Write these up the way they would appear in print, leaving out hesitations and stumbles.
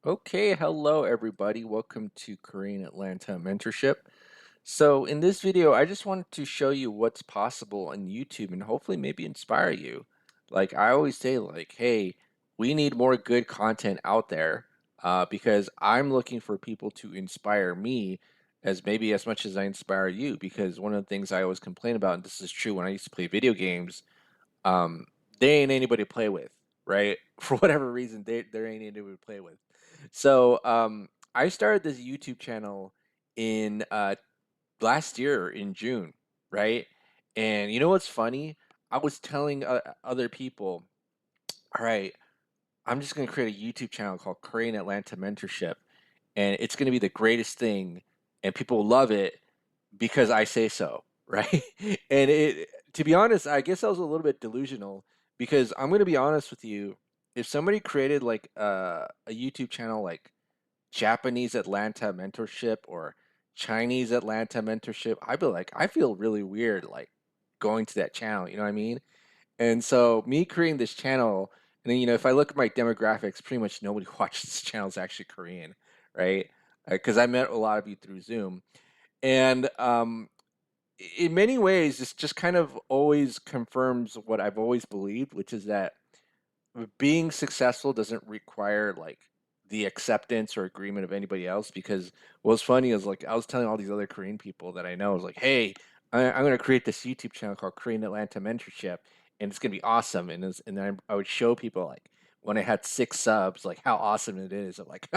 Okay, hello everybody. Welcome to Korean Atlanta Mentorship. So, in this video, I just wanted to show you what's possible on YouTube and hopefully maybe inspire you. Like I always say, hey, we need more good content out there because I'm looking for people to inspire me as maybe as much as I inspire you. Because one of the things I always complain about, and this is true when I used to play video games, um, they ain't anybody to play with, right? For whatever reason, there ain't anybody to play with. So I started this YouTube channel in last year in June, right? And you know what's funny? I was telling other people, all right, I'm just gonna create a YouTube channel called Korean Atlanta Mentorship, and it's gonna be the greatest thing, and people will love it because I say so, right? And to be honest, I guess I was a little bit delusional because I'm gonna be honest with you. If somebody created like a YouTube channel like Japanese Atlanta Mentorship or Chinese Atlanta Mentorship, I'd be like, I feel really weird like going to that channel, you know what I mean? And so me creating this channel, and then if I look at my demographics, pretty much nobody who watches this channel is actually Korean, right? Because I met a lot of you through Zoom, and in many ways, this just kind of always confirms what I've always believed, which is that being successful doesn't require like the acceptance or agreement of anybody else. Because what's funny is like I was telling all these other Korean people that I know, I was like, hey, I'm going to create this YouTube channel called Korean Atlanta Mentorship, and it's going to be awesome. And then I would show people like when I had 6 subs, like how awesome it is. I'm like,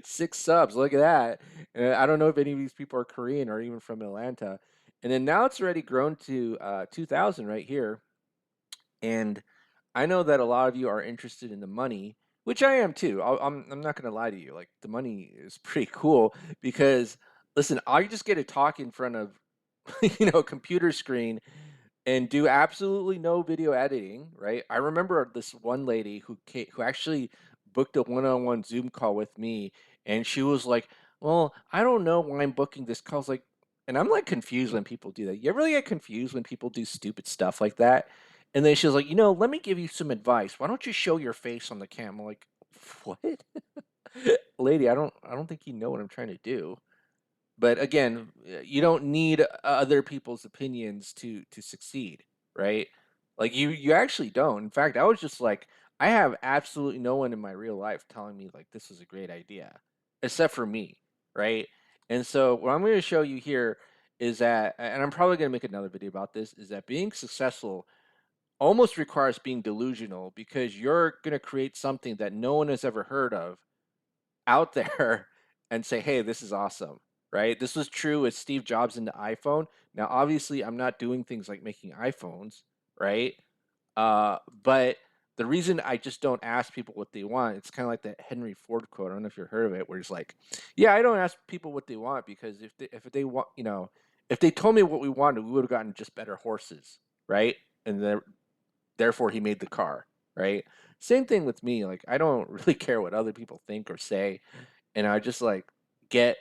6 subs, look at that. And I don't know if any of these people are Korean or even from Atlanta. And then now it's already grown to 2,000 right here. And I know that a lot of you are interested in the money, which I am too. I'm not going to lie to you. Like the money is pretty cool because listen, I just get to talk in front of a computer screen and do absolutely no video editing, right? I remember this one lady who actually booked a one-on-one Zoom call with me, and she was like, "Well, I don't know why I'm booking this call." I was like, and I'm like confused when people do that. You ever get confused when people do stupid stuff like that? And then she was like, let me give you some advice. Why don't you show your face on the camera? I'm like, what? Lady, I don't think you know what I'm trying to do. But again, you don't need other people's opinions to succeed, right? Like you actually don't. In fact, I was just like, I have absolutely no one in my real life telling me like this is a great idea, except for me, right? And so what I'm going to show you here is that, and I'm probably going to make another video about this, is that being successful almost requires being delusional because you're going to create something that no one has ever heard of out there and say, hey, this is awesome, right? This was true with Steve Jobs and the iPhone. Now, obviously, I'm not doing things like making iPhones, right? But the reason I just don't ask people what they want, it's kind of like that Henry Ford quote. I don't know if you've heard of it, where it's like, yeah, I don't ask people what they want because if they want, if they told me what we wanted, we would have gotten just better horses, right? And therefore he made the car, right? Same thing with me. Like I don't really care what other people think or say, and I just like get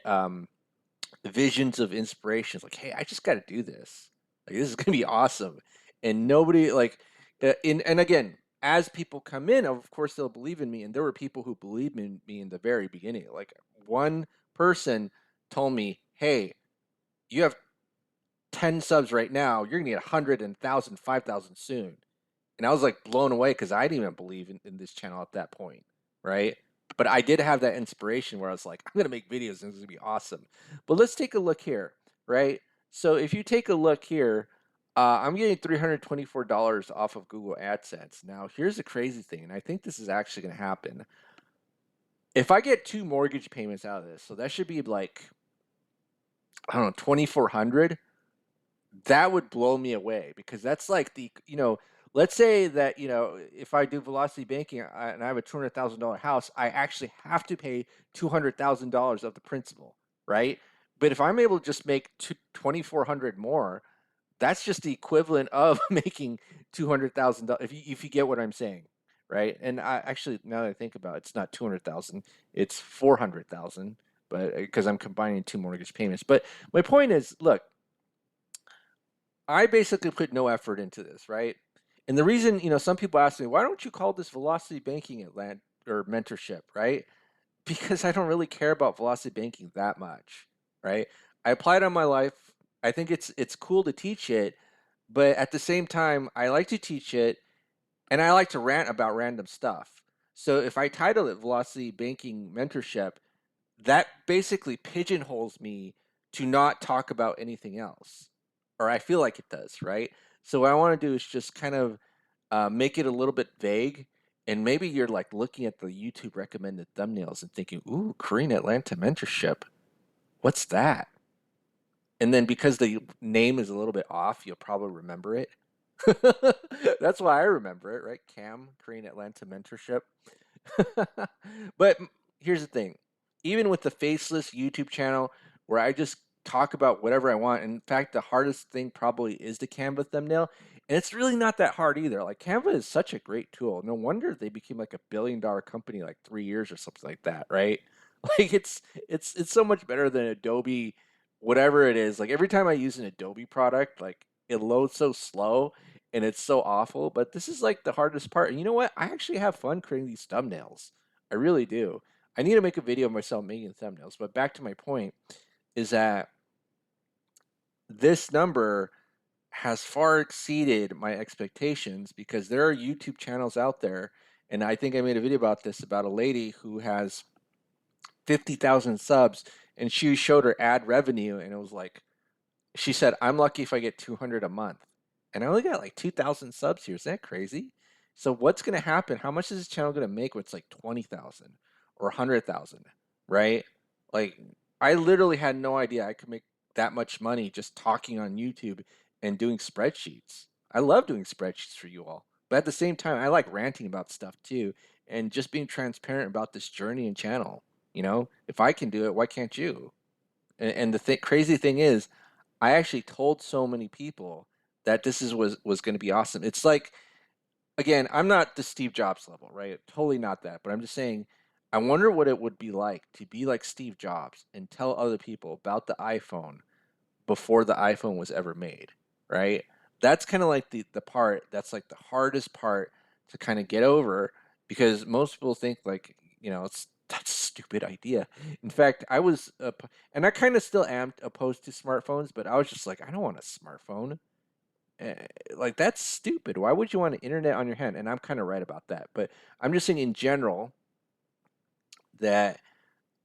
visions of inspirations. Like, hey, I just got to do this. Like this is gonna be awesome, and nobody like and again. As people come in, of course they'll believe in me, and there were people who believed in me in the very beginning. Like one person told me, "Hey, you have 10 subs right now. You're gonna get 100 and 1,000, 5,000 soon." And I was like blown away because I didn't even believe in this channel at that point, right? But I did have that inspiration where I was like, I'm gonna make videos and it's gonna be awesome. But let's take a look here, right? So if you take a look here, I'm getting $324 off of Google AdSense. Now here's the crazy thing, and I think this is actually gonna happen. If I get 2 mortgage payments out of this, so that should be like, I don't know, 2,400. That would blow me away because that's like let's say that if I do velocity banking and I have a $200,000 house, I actually have to pay $200,000 of the principal, right? But if I'm able to just make 2,400 more, that's just the equivalent of making $200,000 if you get what I'm saying, right? And I actually, now that I think about it, it's not 200,000, it's 400,000, but because I'm combining 2 mortgage payments. But my point is, look, I basically put no effort into this, right? And the reason, some people ask me, why don't you call this velocity banking or mentorship, right? Because I don't really care about velocity banking that much, right? I apply it on my life. I think it's cool to teach it, but at the same time, I like to teach it and I like to rant about random stuff. So if I title it Velocity Banking Mentorship, that basically pigeonholes me to not talk about anything else, or I feel like it does, right? So what I want to do is just kind of make it a little bit vague, and maybe you're like looking at the YouTube recommended thumbnails and thinking, "Ooh, Korean Atlanta mentorship, what's that?" And then because the name is a little bit off, you'll probably remember it. That's why I remember it, right? Cam, Korean Atlanta mentorship. But here's the thing, even with the faceless YouTube channel where I just talk about whatever I want, in fact, the hardest thing probably is the Canva thumbnail. And it's really not that hard either. Like, Canva is such a great tool. No wonder they became like $1 billion company like 3 years or something like that, right? Like, it's so much better than Adobe, whatever it is. Like, every time I use an Adobe product, like, it loads so slow and it's so awful. But this is like the hardest part. And you know what? I actually have fun creating these thumbnails. I really do. I need to make a video of myself making thumbnails. But back to my point is that this number has far exceeded my expectations because there are YouTube channels out there. And I think I made a video about this, about a lady who has 50,000 subs, and she showed her ad revenue and it was like, she said, "I'm lucky if I get 200 a month." And I only got like 2,000 subs here. Is that crazy? So what's going to happen? How much is this channel going to make when it's like 20,000 or 100,000, right? Like, I literally had no idea I could make that much money just talking on YouTube and doing spreadsheets. I love doing spreadsheets for you all. But at the same time, I like ranting about stuff too and just being transparent about this journey and channel. If I can do it, why can't you? And the crazy thing is, I actually told so many people that this was going to be awesome. It's like, again, I'm not the Steve Jobs level, right? Totally not that. But I'm just saying, I wonder what it would be like to be like Steve Jobs and tell other people about the iPhone before the iPhone was ever made, right? That's kind of like the part that's like the hardest part to kind of get over, because most people think like, that's a stupid idea. In fact, and I kind of still am opposed to smartphones, but I was just like, I don't want a smartphone. Like, that's stupid. Why would you want an internet on your hand? And I'm kind of right about that. But I'm just saying in general that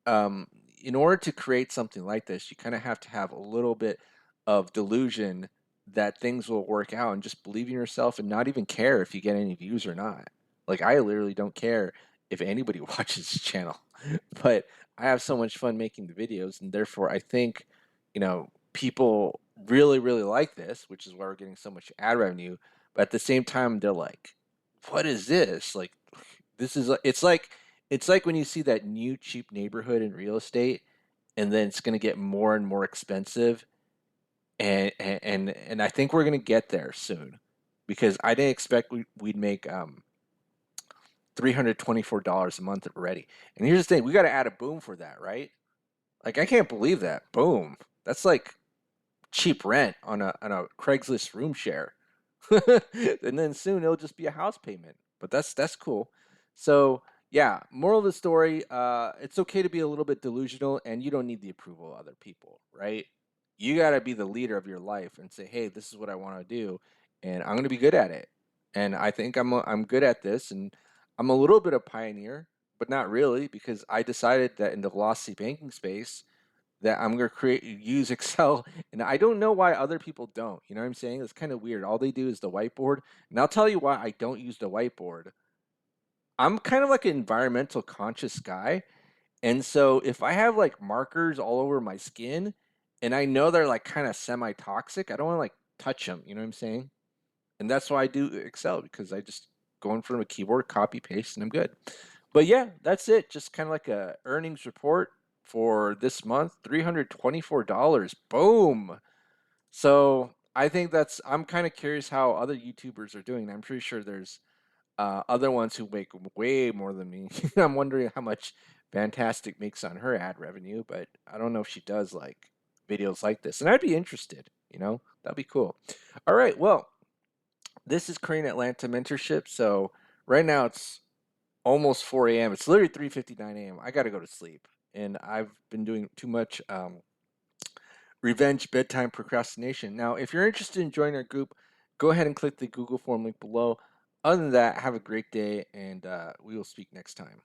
um, in order to create something like this, you kind of have to have a little bit of delusion that things will work out and just believe in yourself and not even care if you get any views or not. Like, I literally don't care if anybody watches this channel, but I have so much fun making the videos, and therefore I think, people really, really like this, which is why we're getting so much ad revenue. But at the same time, they're like, what is this? Like, it's like when you see that new cheap neighborhood in real estate, and then it's going to get more and more expensive, and I think we're going to get there soon, because I didn't expect we'd make $324 a month already. And here's the thing: we got to add a boom for that, right? Like, I can't believe that boom. That's like cheap rent on a Craigslist room share. And then soon it'll just be a house payment. But that's cool. So yeah, moral of the story, it's okay to be a little bit delusional, and you don't need the approval of other people, right? You gotta be the leader of your life and say, hey, this is what I want to do, and I'm gonna be good at it. And I think I'm good at this, and I'm a little bit of pioneer, but not really, because I decided that in the velocity banking space that I'm gonna use Excel, and I don't know why other people don't. You know what I'm saying? It's kind of weird. All they do is the whiteboard, and I'll tell you why I don't use the whiteboard. I'm kind of like an environmental conscious guy, and so if I have like markers all over my skin, and I know they're like kind of semi-toxic, I don't want to like touch them. You know what I'm saying? And that's why I do Excel, because I just go in front of a keyboard, copy, paste, and I'm good. But yeah, that's it. Just kind of like a earnings report for this month. $324. Boom. So I think I'm kind of curious how other YouTubers are doing. I'm pretty sure there's other ones who make way more than me. I'm wondering how much Fantastic makes on her ad revenue, but I don't know if she does like videos like this. And I'd be interested, that'd be cool. All right. Well, this is Korean Atlanta Mentorship. So right now it's almost 4 a.m. It's literally 3:59 a.m. I gotta go to sleep, and I've been doing too much revenge bedtime procrastination. Now, if you're interested in joining our group, go ahead and click the Google form link below. Other than that, have a great day, and we will speak next time.